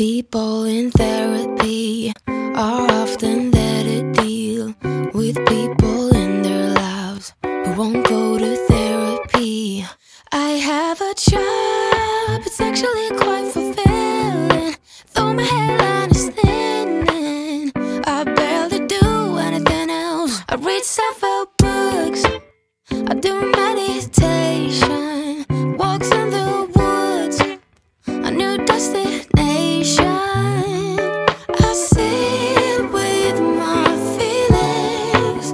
People in therapy are often there to deal with people in their lives who won't go to therapy. I have a job, it's actually quite fulfilling, though my hairline is thinning. I barely do anything else. I read self-help books, I do meditation, walks in the woods, a new destination. I sit with my feelings.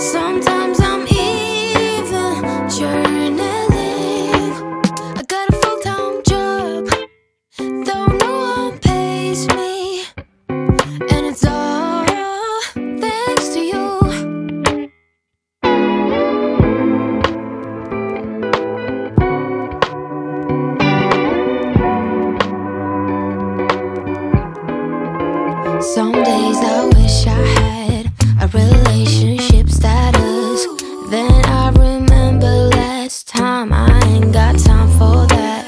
Sometimes I'm even journaling. I got a full-time job, though no one pays me, and it's all thanks to you. Some days I wish I had a relationship status. Then I remember last time I ain't got time for that.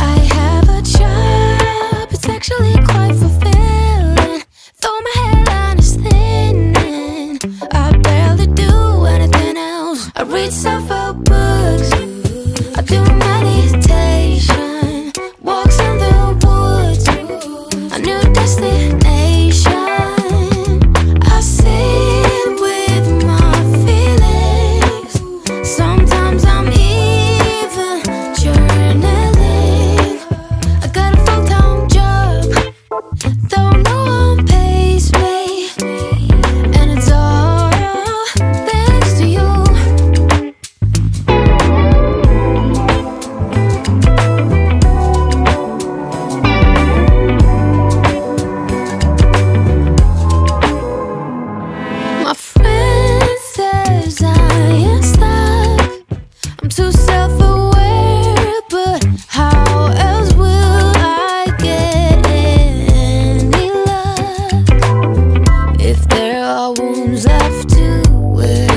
I have a job, it's actually quite fulfilling, though my hairline is thinning. I barely do anything else. I read self-help books, I do meditation, walks in the woods, a new destination. I sit with my feelings. Sometimes I'm even journaling. I got a full-time job, though no one pays me, and it's all thanks to you. My friend says I ain't stuck, I'm too self-aware, but how else will I get any luck if there are wounds left to wear?